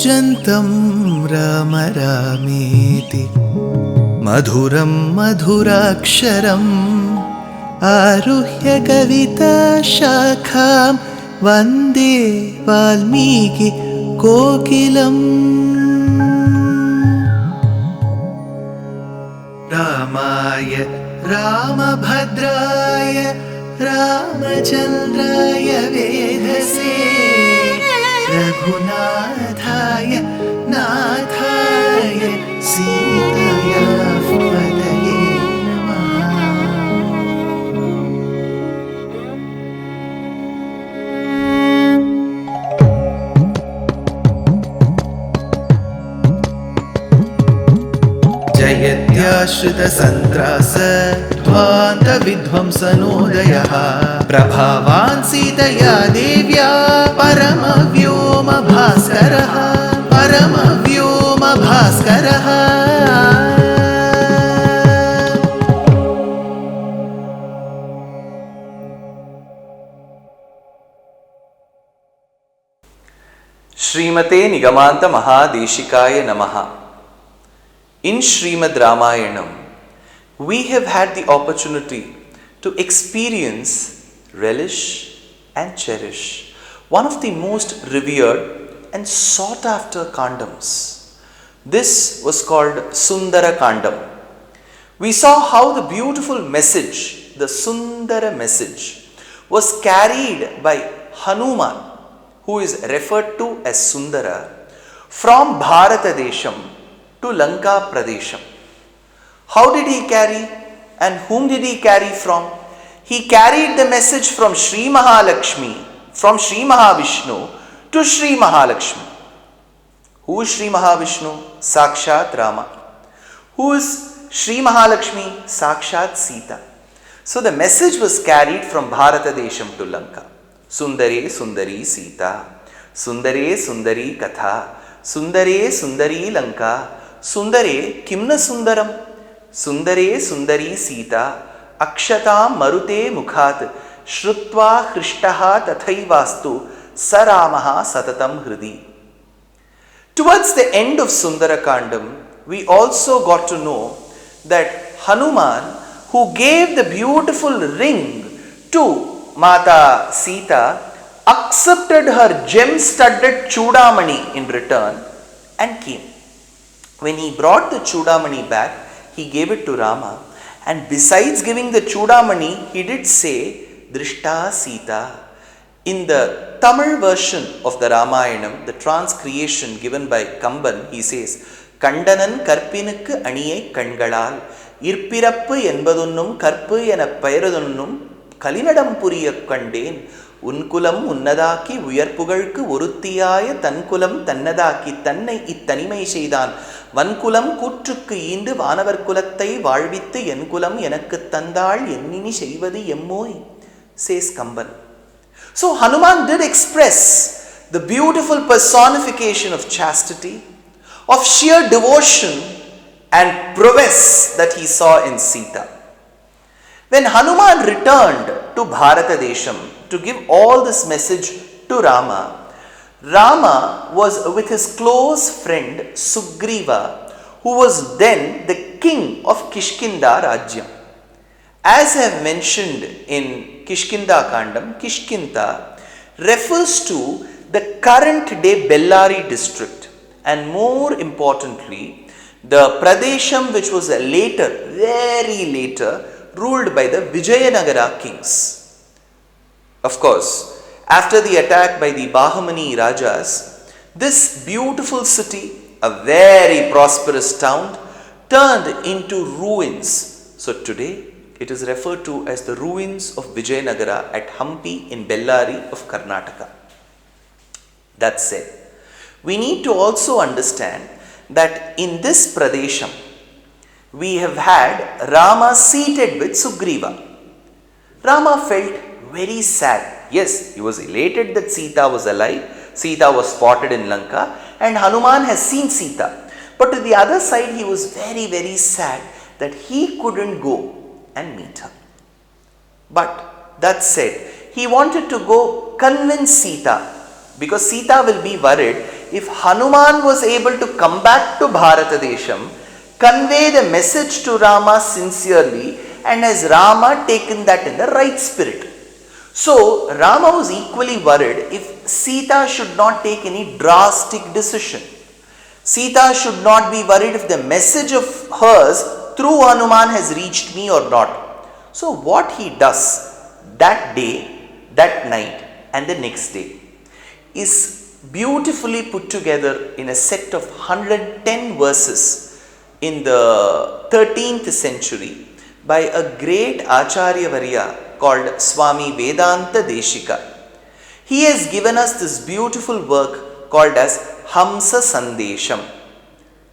कूजन्तं राम रामेति मधुरं मधुराक्षरम् आरुह्य कविताशाखां वन्दे वाल्मीकि कोकिलम्। रामाय रामभद्राय रामचन्द्राय वेधसे रघुनाथाय नाथाय सीताया पतये नमः। जयत्याश्रितसन्त्रास ध्वान्तविध्वंसनोदयः प्रभावान् सीतया देव्या परमव्योमभास्करः परमव्योमभास्करः। श्रीमते निगमान्त महादेशिकाय नमः। In Srimad Ramayanam, we have had the opportunity to experience, relish and cherish one of the most revered and sought after Kandams. This was called Sundara Kandam. We saw how the beautiful message, the Sundara message, was carried by Hanuman, who is referred to as Sundara, from Bharatadesham to Lanka Pradesham. How did he carry and whom did he carry from? He carried the message from Sri Mahalakshmi, from Sri Mahavishnu to Sri Mahalakshmi. Who is Sri Mahavishnu? Sakshat Rama. Who is Sri Mahalakshmi? Sakshat Sita. So the message was carried from Bharatadesham to Lanka. Sundare Sundari Sita, Sundare Sundari Katha, Sundare Sundari Lanka, Sundare Kimna Sundaram, Sundare Sundari Sita, Akshatam Marute Mukhat, Shrutva Krishtaha Tathaivastu, Saramaha Satatam Hridi. Towards the end of Sundarakandam, we also got to know that Hanuman, who gave the beautiful ring to Mata Sita, accepted her gem-studded Chudamani in return and came. When he brought the Chudamani back, he gave it to Rama, and besides giving the Chudamani, he did say Drishta Sita. In the Tamil version of the Ramayanam, the transcreation given by Kamban, he says, Kandanan karpinukku aniyai kangalal irpirappu என்பதுன்னும் கற்பு என பெயரதுன்னும் கலிநடம் புரிய கண்டேன் உன்குலம் உன்னதாக்கி உயர்ப்புகൾക്ക് ஒருத்தியாய தன்குலம் தன்னதாக்கி தன்னை இத்தனிமை செய்தான் வன்குலம் கூற்றுக்கு ஈண்டு வானவர் குலத்தை வாழ்வித்து என் குலம் எனக்கு தந்தாள் என்னினி செய்வது எம்மோய், says Kamban. So Hanuman did express the beautiful personification of chastity, of sheer devotion and prowess that he saw in Sita. When Hanuman returned to Bharatadesham to give all this message to Rama, Rama was with his close friend Sugriva, who was then the king of Kishkinda Rajyam. As I have mentioned in Kishkinda Kandam, Kishkinda refers to the current day Bellari district, and more importantly, the Pradesham which was later, very later, ruled by the Vijayanagara kings. Of course, after the attack by the Bahmani Rajas, this beautiful city, a very prosperous town, turned into ruins. So today, it is referred to as the ruins of Vijayanagara at Hampi in Bellari of Karnataka. That said, we need to also understand that in this Pradesham, we have had Rama seated with Sugriva. Rama felt very sad. Yes, he was elated that Sita was alive. Sita was spotted in Lanka and Hanuman has seen Sita. But to the other side, he was very, very sad that he couldn't go and meet her. But that said, he wanted to go convince Sita, because Sita will be worried if Hanuman was able to come back to Bharatadesham, convey the message to Rama sincerely, and has Rama taken that in the right spirit? So Rama was equally worried if Sita should not take any drastic decision. Sita should not be worried if the message of hers through Hanuman has reached me or not. So what he does that day, that night and the next day is beautifully put together in a set of 110 verses in the 13th century by a great Acharya Varya called Swami Vedanta Deshika. He has given us this beautiful work called as Hamsa Sandesham.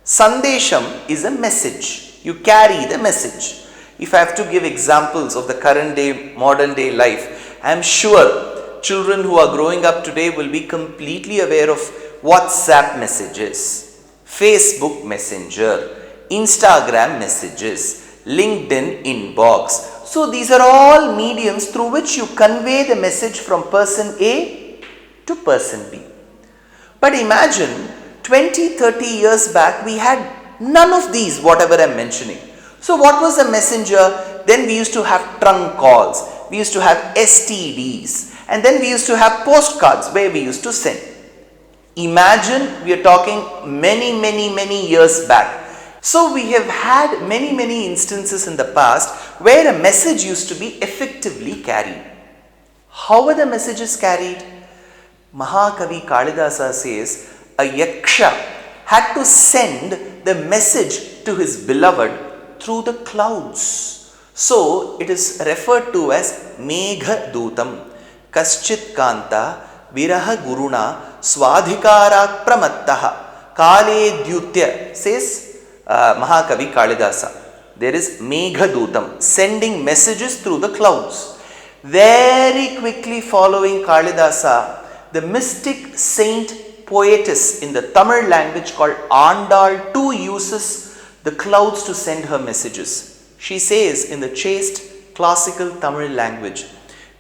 Sandesham is a message. You carry the message. If I have to give examples of the current day, modern day life, I am sure children who are growing up today will be completely aware of WhatsApp messages, Facebook Messenger, Instagram messages, LinkedIn inbox. So these are all mediums through which you convey the message from person A to person B. But imagine 20-30 years back we had none of these, whatever I am mentioning. So what was a messenger? Then we used to have trunk calls, we used to have STDs, and then we used to have postcards where we used to send. Imagine we are talking many years back. So we have had many instances in the past where a message used to be effectively carried. How were the messages carried? Mahakavi Kalidasa says a yaksha had to send the message to his beloved through the clouds. So it is referred to as Megha Dutam. Kaschit Kanta Viraha Guruna Swadhikarak Pramattaha Kale Dyutya, says Mahakavi Kalidasa. There is Megha Dutam, sending messages through the clouds. Very quickly following Kalidasa, the mystic saint poetess in the Tamil language called Andal too uses the clouds to send her messages. She says in the chaste classical Tamil language,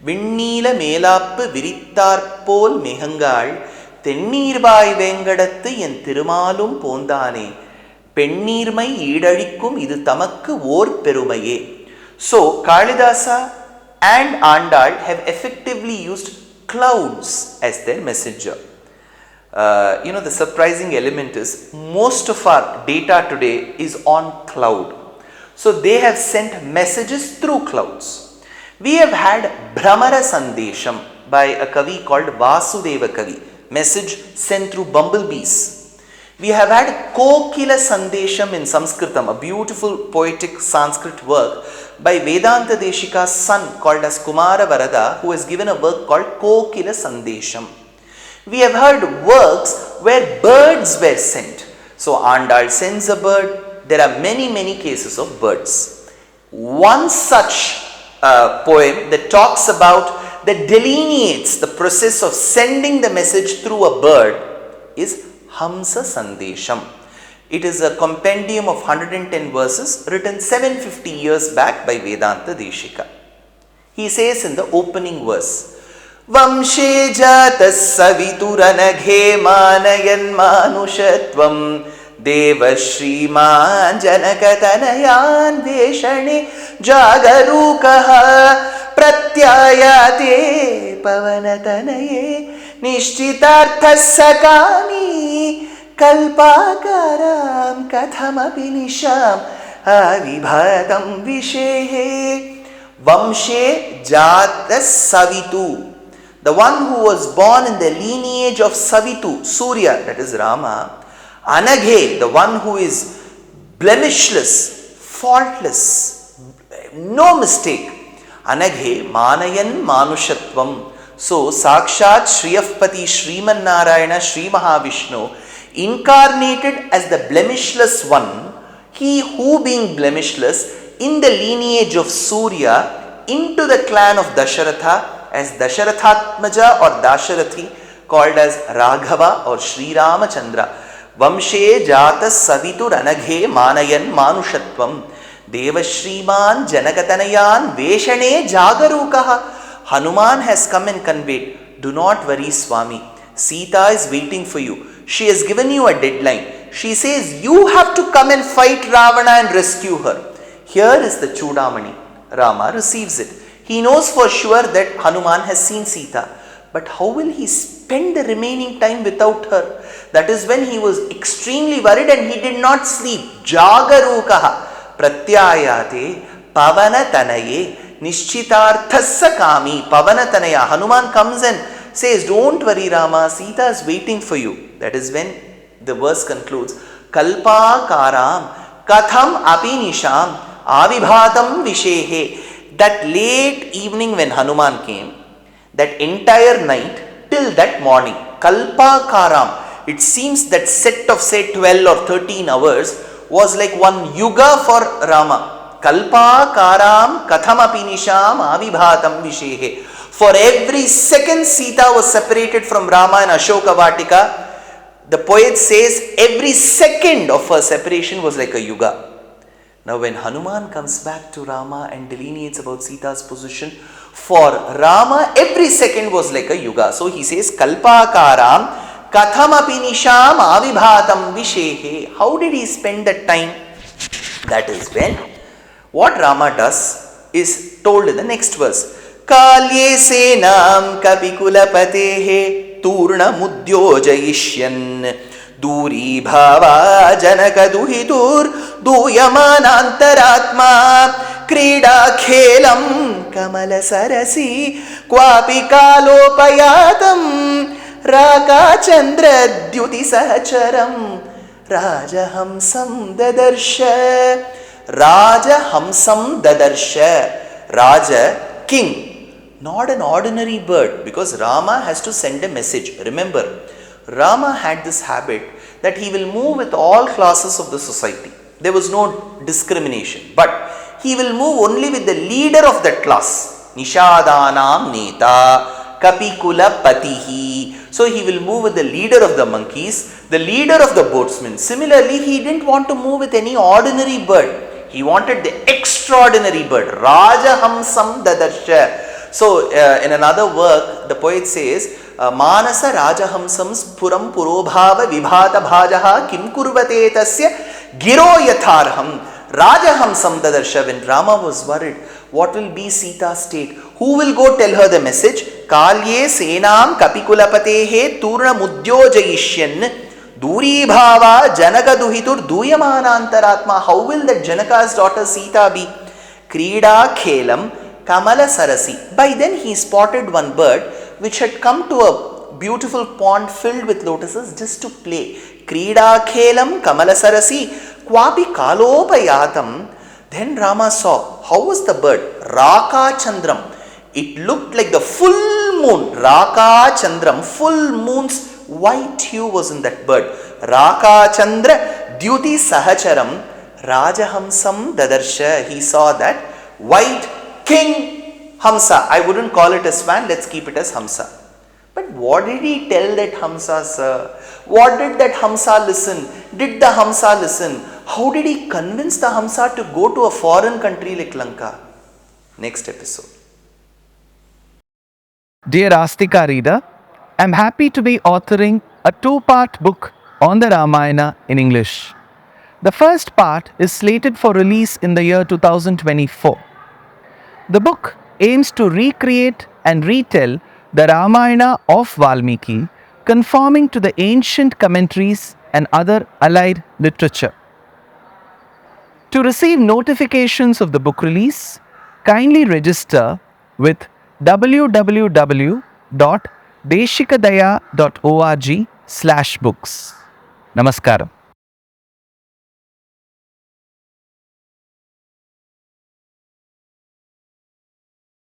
Vinnila Melappu Virittar Pol Mehangal Tennirbai Vengadathu en Thirumalum Pondane Pennirmai Idalikum Idu Tamakku Or Perumaye. So Kalidasa and Andal have effectively used clouds as their messenger. The surprising element is most of our data today is on cloud. So they have sent messages through clouds. We have had Brahmara Sandesham by a Kavi called Vasudeva Kavi, message sent through bumblebees. We have had Kokila Sandesham in Sanskritam, a beautiful poetic Sanskrit work by Vedanta Deshika's son called as Kumara Varada, who has given a work called Kokila Sandesham. We have heard works where birds were sent. So Andal sends a bird. There are many cases of birds. One such poem that talks about, that delineates the process of sending the message through a bird is Hamsa Sandesham. It is a compendium of 110 verses written 750 years back by Vedanta Deshika. He says in the opening verse, Vamshe jatas savituranaghe manayan manushatvam Deva Shriman Janakatanayan Veshane Jagarukaha Pratyayate Pavanatanaye Nishchitarthas Sakami Kalpakaram Kathamapi Nisham Avibhatam Vishehe. Vamshe Jatas Savitu, the one who was born in the lineage of Savitu, Surya, that is Rama. Anaghe, the one who is blemishless, faultless, no mistake. Anaghe Manayan Manushatvam. So Sakshat Shriyapati Shriman Narayana Shri Mahavishnu incarnated as the blemishless one, he who being blemishless in the lineage of Surya into the clan of Dasharatha as Dasharathatmaja or Dasharathi, called as Raghava or Sri Ramachandra. Vamshe jatas savitur anaghe manayan manushatvam Deva Shriman Janakatanayan Veshane Jagarukaha. Hanuman has come and conveyed, do not worry Swami, Sita is waiting for you. She has given you a deadline. She says you have to come and fight Ravana and rescue her. Here is the Chudamani. Rama receives it. He knows for sure that Hanuman has seen Sita. But how will he spend the remaining time without her? That is when he was extremely worried and he did not sleep. Jagarukaha pratyayate pavanatanaye nishchitarthassa kami. Pavanatanaya. Hanuman comes and says, don't worry Rama, Sita is waiting for you. That is when the verse concludes. Kalpa karam katham apinisham avibhatam vishehe. That late evening when Hanuman came, that entire night till that morning, Kalpa Karam, it seems that set of say 12 or 13 hours was like one yuga for Rama. Kalpa Karam Kathamapi Nisham Avibhatam Vishehe. For every second Sita was separated from Rama and Ashoka Vatika. The poet says every second of her separation was like a yuga. Now when Hanuman comes back to Rama and delineates about Sita's position, for Rama every second was like a yuga. So he says, Kalpakaram Kathamapi Nisham Avibhatam Vishehe. How did he spend that time? That is when what Rama does is told in the next verse. Kalye senam kapikulapatehe turna mudyojayishyan दूरी भावा जनक दुहितुर दूयमानांतरात्मा क्रीडा खेलम कमल Cersei क्वापि कालोपयातम राका चंद्र द्युति सहचरम राजहंसम ददर्श. Rajahamsam dadarsha. Raja, king, not an ordinary bird, because Rama has to send a message. Remember, Rama had this habit that he will move with all classes of the society. There was no discrimination, but he will move only with the leader of that class. Nishadanam neta kapikula patihi. So he will move with the leader of the monkeys, the leader of the boatsmen. Similarly, he didn't want to move with any ordinary bird. He wanted the extraordinary bird. Rajahamsam dadarsha. So in another work, the poet says, Manasa Rajahamsam Puram Purobhava Vibhata Bhajaha Kim Kurvate Tasya Giro Yatharham. Rajahamsam dadarsha. When Rama was worried, what will be Sita's state? Who will go tell her the message? Kalye senam kapikulapatehe turna mudyojayishyan. Duri bhava janaka duhitur duyamanantaratma. How will that Janaka's daughter Sita be? Krida khelam kamala sarasi. By then he spotted one bird which had come to a beautiful pond filled with lotuses just to play. Krida khelam kamala sarasi kwapi kalopayatam. Then Rama saw, how was the bird? Raka Chandram. It looked like the full moon. Raka Chandram, full moon's white hue was in that bird. Raka Chandra Dyuti Sahacharam Rajahamsam Dadarsha. He saw that white king Hamsa. I wouldn't call it a swan, let's keep it as Hamsa. But what did he tell that Hamsa, sir? What did that Hamsa listen? Did the Hamsa listen? How did he convince the Hamsa to go to a foreign country like Lanka? Next episode. Dear Astika reader, I am happy to be authoring a 2-part book on the Ramayana in English. The first part is slated for release in the year 2024. The book aims to recreate and retell the Ramayana of Valmiki, conforming to the ancient commentaries and other allied literature. To receive notifications of the book release, kindly register with www.deshikadaya.org/books. Namaskaram.